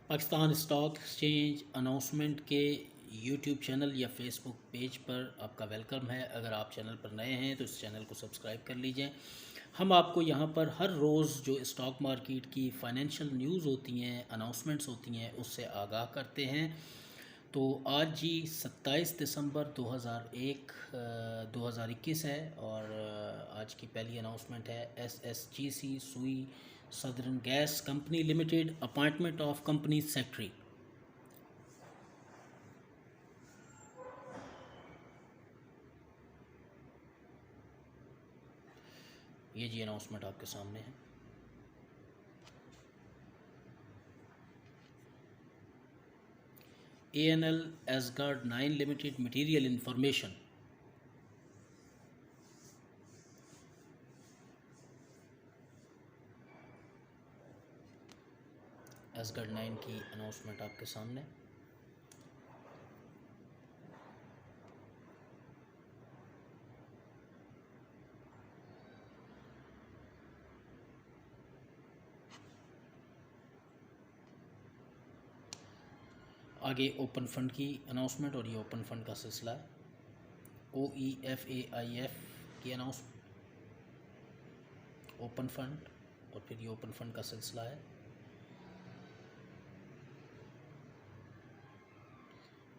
Pakistan stock exchange announcement के YouTube channel या Facebook page पर आपका वेलकम है। अगर आप चैनल पर नए हैं तो इस चैनल को सब्सक्राइब कर लीजिए। हम आपको यहाँ पर हर रोज़ जो स्टॉक मार्केट की फ़ाइनेंशियल न्यूज़ होती हैं, अनाउंसमेंट्स होती हैं, उससे आगाह करते हैं। तो आज जी 27 दिसंबर 2021 है और आज की पहली अनाउंसमेंट है SSGC सुई southern gas company limited appointment of company secretary. ये जी अनाउंसमेंट आपके सामने है। ANL ash gourd 9 limited material information. Ash gourd 9 की अनाउंसमेंट आपके सामने। आगे ओपन फंड की अनाउंसमेंट और ये ओपन फंड का सिलसिला है। OEFAIF की अनाउंसमेंट, ओपन फंड और फिर ये ओपन फंड का सिलसिला है।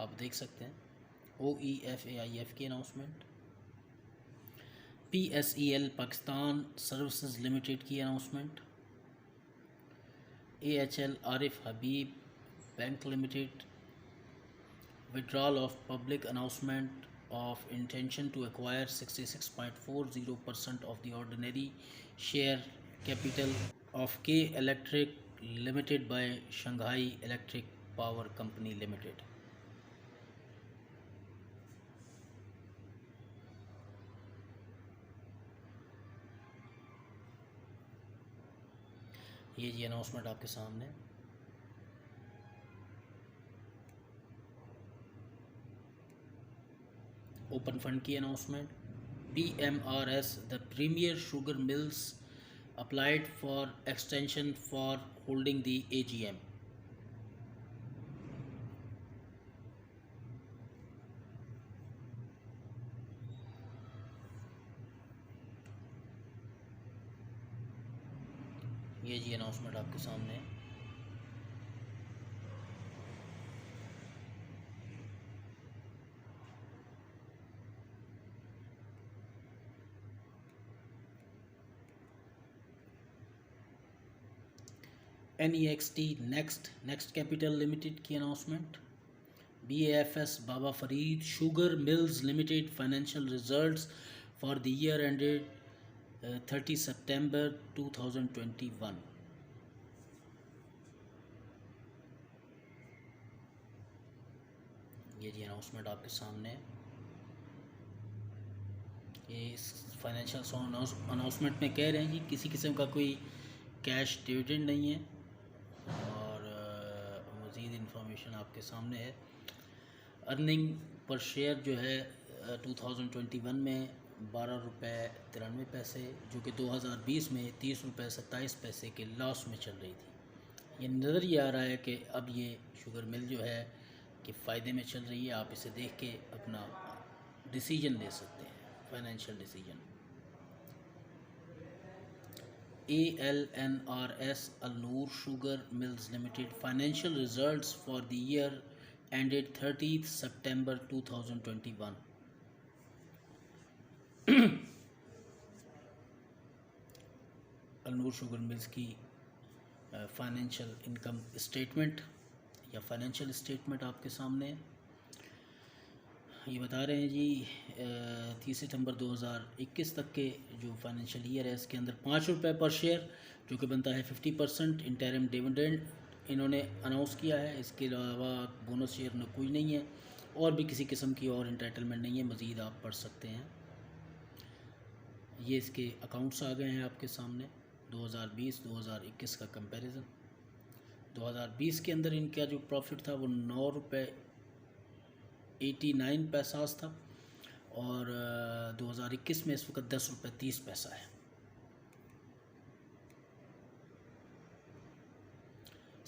आप देख सकते हैं OEFAIF की announcement, PSEL Pakistan services limited की announcement, AHL Arif Habib bank limited withdrawal of public announcement of intention to acquire 66.40% of the ordinary share capital of K Electric Limited by Shanghai Electric Power Company Limited। ये जी announcement आपके सामने। Open fund की announcement, PMRS the premier sugar mills applied for extension for holding the AGM। ये जी announcement आपके सामने है। NEXT नेक्स्ट कैपिटल लिमिटेड की announcement, BAFS Baba Farid sugar mills limited financial results for the year ended 30 सितंबर 2021। ये जी अनाउंसमेंट आपके सामने है। ये इस फाइनेंशियल अनाउंसमेंट में कह रहे हैं कि किसी किस्म का कोई कैश डिविडेंड नहीं है और मज़ीद इंफॉर्मेशन आपके सामने है। अर्निंग पर शेयर जो है 2021 में 12 रुपये 93 पैसे, जो कि 2020 में 30 रुपये 27 पैसे के लॉस में चल रही थी। ये नज़र ये आ रहा है कि अब ये शुगर मिल जो है कि फ़ायदे में चल रही है। आप इसे देख के अपना डिसीजन ले सकते हैं, financial decision. ALNRS Al-Noor sugar mills limited financial results for the year ended 30th September 2021। Al-Noor sugar mills की फाइनेंशियल इनकम स्टेटमेंट या फाइनेंशियल स्टेटमेंट आपके सामने है। ये बता रहे हैं जी 30 सितंबर 2021 तक के जो फाइनेंशियल ईयर है इसके अंदर 5 रुपये पर शेयर, जो कि बनता है 50% इंटरिम डिविडेंड इन्होंने अनाउंस किया है। इसके अलावा बोनस शेयर में कोई नहीं है और भी किसी किस्म की और इंटाइटलमेंट नहीं है। मज़ीद आप पढ़ सकते हैं। ये इसके अकाउंट्स आ गए हैं आपके सामने। 2020-2021 का कंपैरिजन। 2020 के अंदर इनका जो प्रॉफिट था वो 9 रुपये 89 पैसा था और 2021 में इस वक्त 10 रुपये 30 पैसा है।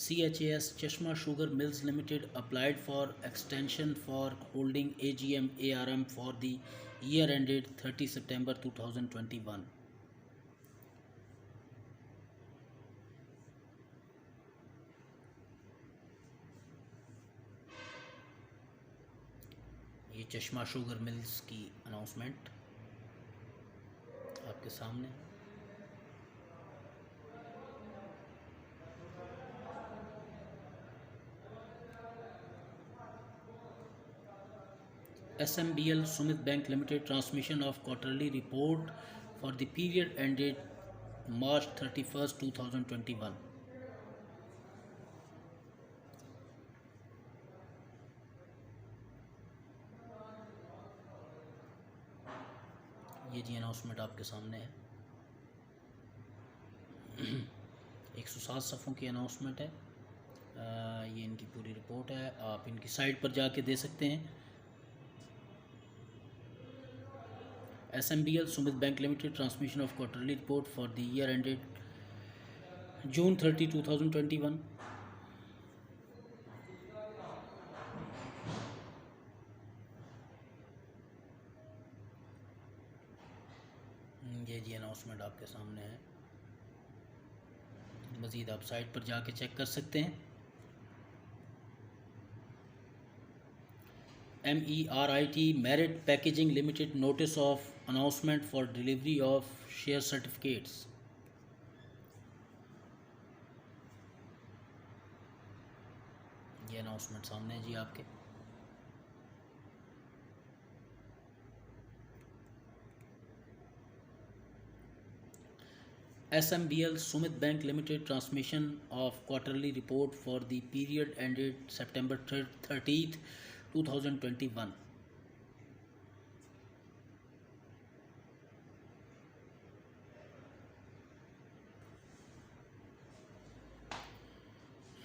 CHAS Chashma Sugar Mills Limited applied for extension for holding AGM ARM for the year ended 30 September 2021. ये चश्मा शुगर मिल्स की अनाउंसमेंट आपके सामने। SMBL Sumit Bank Limited transmission of quarterly report for the period ended March 31st 2021. ये जी announcement आपके सामने है। 107 सफ़ों की अनाउंसमेंट है। ये इनकी पूरी रिपोर्ट है, आप इनकी साइट पर जाके दे सकते हैं। SMBL Sumit Bank Limited transmission of quarterly report for the year ended June 30, 2021. ये जी अनाउंसमेंट आपके सामने है। मज़ीद आप साइट पर जाके चेक कर सकते हैं। MERIT Merit Packaging Limited notice of announcement for delivery of share certificates. ये अनाउंसमेंट सामने है जी आपके। SMBL Sumit Bank Limited transmission of quarterly report for the period ended September 30th 2021.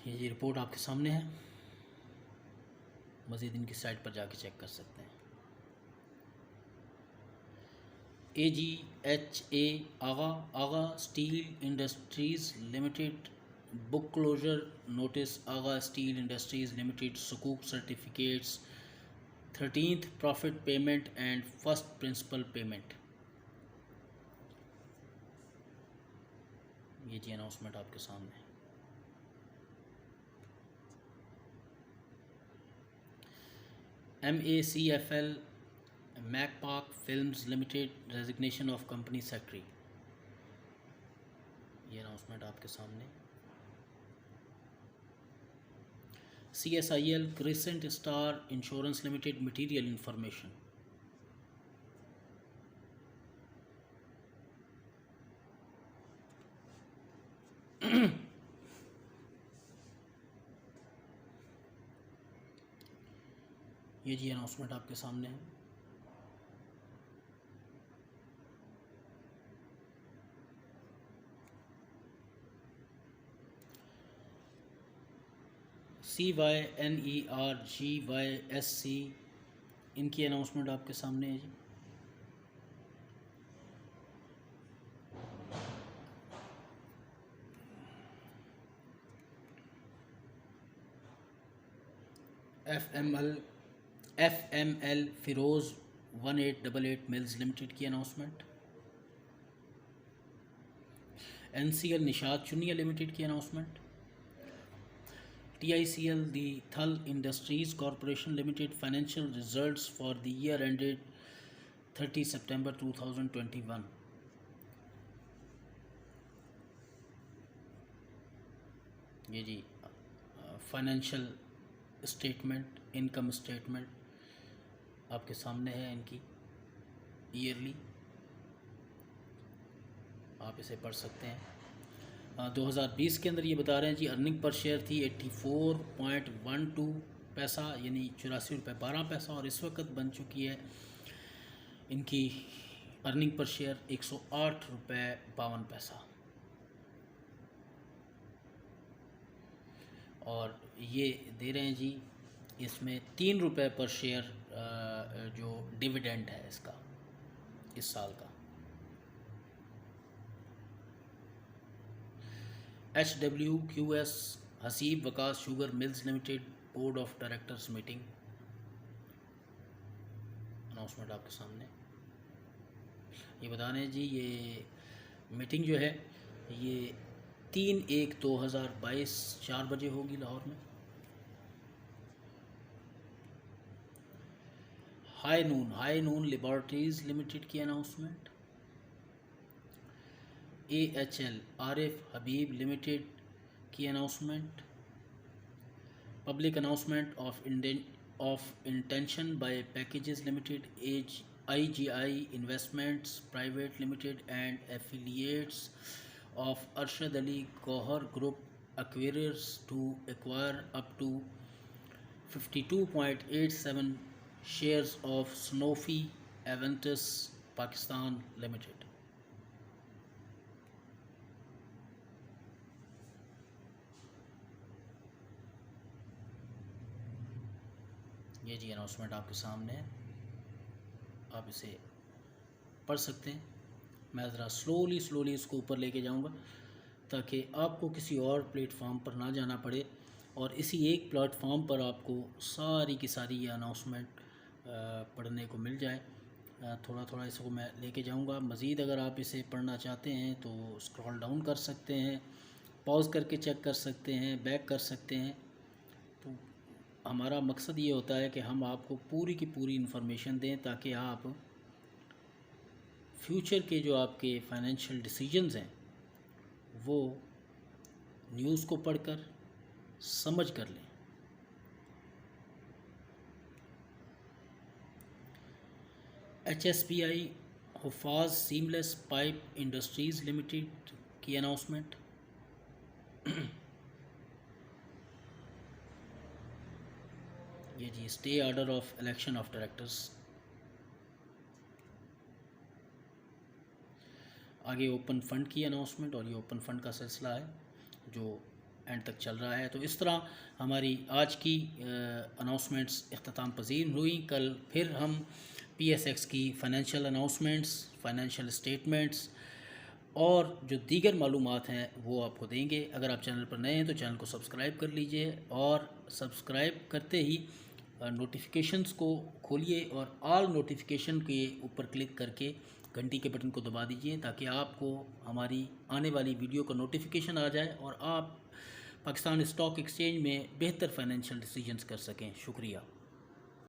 ये जी रिपोर्ट आपके सामने है। मज़ीद इनकी साइट पर जाके चेक कर सकते हैं। AGHA Agha steel industries limited book closure notice Agha steel industries limited सुकूक certificates 13th profit payment and first principal payment. ये जी अनाउंसमेंट आपके सामने है। MACFL MacPark Films Limited resignation of company secretary. ये अनाउंसमेंट आपके सामने। CSIL crescent star insurance limited material information. ये जी अनाउंसमेंट आपके सामने है। CYNERGYSC इनकी अनाउंसमेंट आपके सामने है जी। FML फिरोज़ 1888 मिल्स लिमिटेड की अनाउंसमेंट। NCL निशात चुनिया लिमिटेड की अनाउंसमेंट। TICL दी थल industries corporation limited financial results for the year ended 30 सितंबर 2021। ये जी फाइनेंशियल स्टेटमेंट इनकम स्टेटमेंट आपके सामने है इनकी ईयरली, आप इसे पढ़ सकते हैं। 2020 के अंदर ये बता रहे हैं जी अर्निंग पर शेयर थी 84.12 पैसा यानी 84 रुपये 12 पैसा, और इस वक्त बन चुकी है इनकी अर्निंग पर शेयर 108 रुपये 52 पैसा। और ये दे रहे हैं जी इसमें 3 रुपये पर शेयर जो डिविडेंड है इसका इस साल का। HWQS Haseeb Waqas sugar mills limited board of directors meeting, announcement आपके सामने। ये बता रहे हैं जी, ये मीटिंग जो है ये 3/1/2022 4 बजे होगी लाहौर में। हाई नून लिबर्टीज़ लिमिटेड की announcement. AHL Arif Habib limited की announcement. Public announcement of intention by Packages limited, IGI investments private limited and affiliates of Arshad Ali Gohar Group acquires to acquire up to 52.87 shares of Sanofi Aventis Pakistan Limited। ये जी announcement आपके सामने है, आप इसे पढ़ सकते हैं। मैं ज़रा स्लोली इसको ऊपर लेके जाऊंगा ताकि आपको किसी और प्लेटफॉर्म पर ना जाना पड़े और इसी एक प्लेटफॉर्म पर आपको सारी की सारी ये अनाउंसमेंट पढ़ने को मिल जाए। थोड़ा इसको मैं लेके जाऊंगा। मज़ीद अगर आप इसे पढ़ना चाहते हैं तो स्क्रॉल डाउन कर सकते हैं, पॉज करके चेक कर सकते हैं, बैक कर सकते हैं। तो हमारा मकसद ये होता है कि हम आपको पूरी की पूरी इन्फॉर्मेशन दें ताकि आप फ्यूचर के जो आपके फाइनेंशियल डिसीजंस हैं वो न्यूज़ को पढ़कर समझ कर लें। HSPI Hufaz seamless pipe industries limited की अनाउंसमेंट। ये जी stay order of election of directors. आगे ओपन फ़ंड की अनाउंसमेंट, और ये ओपन फ़ंड का सिलसिला है जो एंड तक चल रहा है। तो इस तरह हमारी आज की अनाउंसमेंट्स इख्तिताम पजीर हुई। कल फिर हम PSX की फ़ाइनेंशियल अनाउंसमेंट्स, फ़ाइनेंशियल स्टेटमेंट्स और जो दीगर मालूमात हैं वो आपको देंगे। अगर आप चैनल पर नए हैं तो चैनल को सब्सक्राइब कर लीजिए और सब्सक्राइब करते ही नोटिफिकेशंस को खोलिए और ऑल नोटिफिकेशन के ऊपर क्लिक करके घंटी के बटन को दबा दीजिए ताकि आपको हमारी आने वाली वीडियो का नोटिफिकेशन आ जाए और आप पाकिस्तान स्टॉक एक्सचेंज में बेहतर फाइनेंशियल डिसीजंस कर सकें। शुक्रिया।